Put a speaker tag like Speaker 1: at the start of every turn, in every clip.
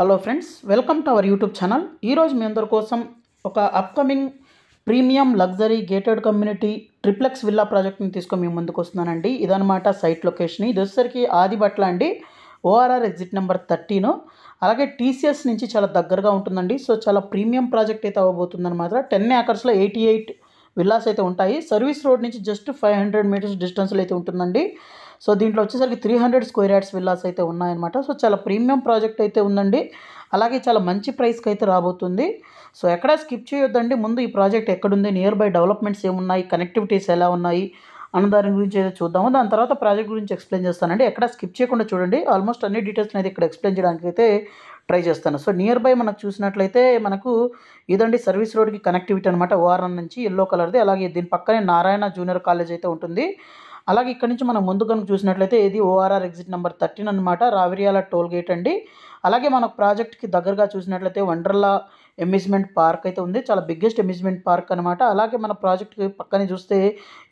Speaker 1: Hello friends, welcome to our YouTube channel. ఈరోజు మీ అందరి కోసం ఒక upcoming premium luxury gated community triplex villa ప్రాజెక్ట్ని తీసుకొని మీ ముందుకు వస్తున్నానండి. ఇదనమాట సైట్ లొకేషన్. ఇది వచ్చేసరికి ఆదిబట్ల అండి, ఓఆర్ఆర్ ఎగ్జిట్ నెంబర్ 13. అలాగే టీసీఎస్ నుంచి చాలా దగ్గరగా ఉంటుందండి. సో చాలా ప్రీమియం ప్రాజెక్ట్ అయితే అవ్వబోతుందన్నమాట. 10 ఏకర్స్లో 88 విల్లాస్ అయితే ఉంటాయి. సర్వీస్ రోడ్ నుంచి జస్ట్ 500 మీటర్స్ డిస్టెన్స్లో అయితే ఉంటుందండి. సో దీంట్లో వచ్చేసరికి 300 స్క్వేర్ యార్డ్స్ విల్లాస్ అయితే ఉన్నాయన్నమాట. సో చాలా ప్రీమియం ప్రాజెక్ట్ అయితే ఉందండి. అలాగే చాలా మంచి ప్రైస్కి అయితే రాబోతుంది. సో ఎక్కడా స్కిప్ చేయొద్దండి. ముందు ఈ ప్రాజెక్ట్ ఎక్కడుంది, నియర్ బై డెవలప్మెంట్స్ ఏమున్నాయి, కనెక్టివిటీస్ ఎలా ఉన్నాయి అన్న దాని గురించి అయితే చూద్దాము. దాని తర్వాత ప్రాజెక్ట్ గురించి ఎక్స్ప్లెయిన్ చేస్తానండి. ఎక్కడ స్కిప్ చేయకుండా చూడండి. ఆల్మోస్ట్ అన్ని డీటెయిల్స్ అయితే ఇక్కడ ఎక్స్ప్లెయిన్ చేయడానికి అయితే ట్రై చేస్తాను. సో నియర్ బై మనకు చూసినట్లయితే మనకు ఇదండి సర్వీస్ రోడ్కి కనెక్టివిటీ అనమాట. ఓఆర్ఆర్ నుంచి ఎల్లో కలర్ది. అలాగే దీని పక్కనే నారాయణ జూనియర్ కాలేజ్ అయితే ఉంటుంది. అలాగే ఇక్కడ నుంచి మనం ముందు కనుక చూసినట్లయితే ఇది ఓఆర్ఆర్ ఎగ్జిట్ నెంబర్ 13 అనమాట. రావిరియాల టోల్ గేట్ అండి. అలాగే మనకు ప్రాజెక్ట్కి దగ్గరగా చూసినట్లయితే వండర్లా అమ్యూజ్మెంట్ పార్క్ అయితే ఉంది. చాలా బిగ్గెస్ట్ అమ్యూజ్మెంట్ పార్క్ అనమాట. అలాగే మన ప్రాజెక్ట్కి పక్కనే చూస్తే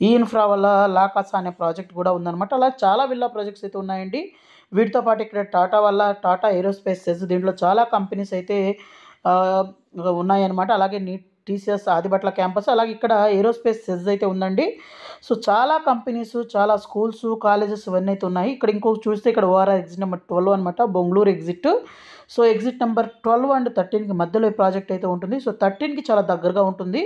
Speaker 1: ఈ ఇన్ఫ్రా వల్ల లాకాసా అనే ప్రాజెక్ట్ కూడా ఉందన్నమాట. అలా చాలా విల్లా ప్రాజెక్ట్స్ అయితే ఉన్నాయండి. వీటితో పాటు ఇక్కడ టాటా వల్ల టాటా ఏరోస్పేస్ సెజ్, దీంట్లో చాలా కంపెనీస్ అయితే ఉన్నాయన్నమాట. అలాగే టీసీఎస్ ఆదిబట్ల క్యాంపస్, అలాగే ఇక్కడ ఏరోస్పేస్ సెజ్ అయితే ఉందండి. సో చాలా కంపెనీస్, చాలా స్కూల్స్, కాలేజెస్ ఇవన్నీ అయితే ఉన్నాయి. ఇక్కడ ఇంకొక చూస్తే ఇక్కడ ఓఆర్ఆర్ ఎగ్జిట్ నెంబర్ 12 అనమాట, Bengaluru exit. So exit number 12 and 13కి మధ్యలో ఈ ప్రాజెక్ట్ అయితే ఉంటుంది. సో 13కి చాలా దగ్గరగా ఉంటుంది.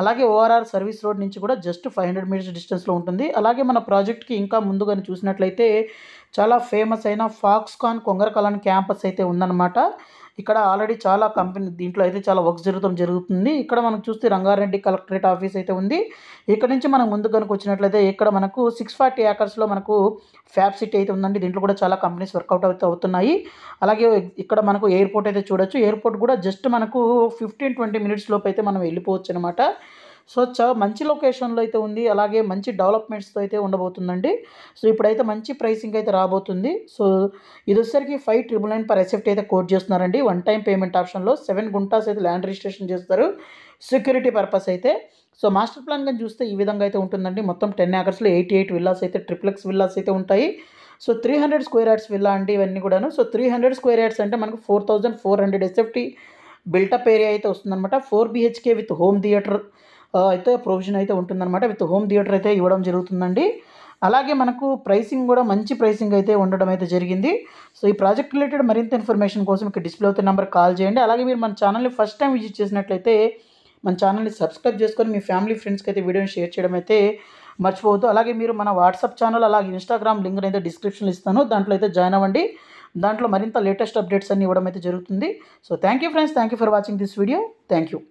Speaker 1: అలాగే ఓఆర్ఆర్ సర్వీస్ రోడ్ నుంచి కూడా జస్ట్ 500 మీటర్స్ డిస్టెన్స్లో ఉంటుంది. అలాగే మన ప్రాజెక్ట్కి ఇంకా ముందుగానే చూసినట్లయితే చాలా ఫేమస్ అయిన ఫాక్స్కాన్ కొంగరకలాన్ క్యాంపస్ అయితే ఉందన్నమాట. ఇక్కడ ఆల్రెడీ చాలా కంపెనీ దీంట్లో అయితే చాలా వర్క్స్ జరుగుతుంది. ఇక్కడ మనకు చూస్తే రంగారెడ్డి కలెక్టరేట్ ఆఫీస్ అయితే ఉంది. ఇక్కడ నుంచి మనం ముందు కనుక వచ్చినట్లయితే ఇక్కడ మనకు 640 ఏకర్స్లో మనకు ఫ్యాబ్ సిటీ అయితే ఉందండి. దీంట్లో కూడా చాలా కంపెనీస్ వర్కౌట్ అవుతున్నాయి. అలాగే ఇక్కడ మనకు ఎయిర్పోర్ట్ అయితే చూడొచ్చు. ఎయిర్పోర్ట్ కూడా జస్ట్ మనకు 15-20 మినిట్స్ లోపు అయితే మనం వెళ్ళిపోవచ్చు అనమాట. సో చాలా మంచి లొకేషన్లో అయితే ఉంది. అలాగే మంచి డెవలప్మెంట్స్తో అయితే ఉండబోతుందండి. సో ఇప్పుడైతే మంచి ప్రైసింగ్ అయితే రాబోతుంది. సో ఇది వచ్చేసరికి 5,999 పర్ ఎసెప్ట్ అయితే కోట్ చేస్తున్నారండి. వన్ టైం పేమెంట్ ఆప్షన్లో 7 గుంటాస్ అయితే ల్యాండ్ రిజిస్ట్రేషన్ చేస్తారు సెక్యూరిటీ పర్పస్ అయితే. సో మాస్టర్ ప్లాన్ కానీ చూస్తే ఈ విధంగా అయితే ఉంటుందండి. మొత్తం 10 ఏకర్స్లో 88 విల్లాస్ అయితే ట్రిప్లెక్స్ విల్లాస్ అయితే ఉంటాయి. సో 300 స్క్వేర్ యార్డ్స్ విల్లా అండి ఇవన్నీ కూడాను. సో 300 స్క్వేర్ యార్డ్స్ అంటే మనకు 4,400 ఎస్ఎఫ్టీ బిల్టప్ ఏరియా అయితే వస్తుందన్నమాట. 4 BHK విత్ హోమ్ థియేటర్ అయితే ప్రొవిజన్ అయితే ఉంటుందన్నమాట. విత్ హోమ్ థియేటర్ అయితే ఇవ్వడం జరుగుతుందండి. అలాగే మనకు ప్రైసింగ్ కూడా మంచి ప్రైసింగ్ అయితే ఉండడం అయితే జరిగింది. సో ఈ ప్రాజెక్ట్ రిలేటెడ్ మరింత ఇన్ఫర్మేషన్ కోసం ఇక్కడ డిస్ప్లే అవుతున్న నెంబర్ కాల్ చేయండి. అలాగే మీరు మన ఛానల్ని ఫస్ట్ టైం విజిట్ చేసినట్లయితే మన ఛానల్ని సబ్స్క్రైబ్ చేసుకొని మీ ఫ్యామిలీ ఫ్రెండ్స్కి అయితే వీడియోని షేర్ చేయడం అయితే మర్చిపోవద్దు. అలాగే మీరు మన వాట్సాప్ ఛానల్, అలాగే ఇన్స్టాగ్రామ్ లింక్ అయితే డిస్క్రిప్షన్లో ఇస్తాను, దాంట్లో అయితే జాయిన్ అవ్వండి. దాంట్లో మరింత లేటెస్ట్ అప్డేట్స్ అన్ని ఇవ్వడం అయితే జరుగుతుంది. So thank you friends, thank you for watching this video. Thank you.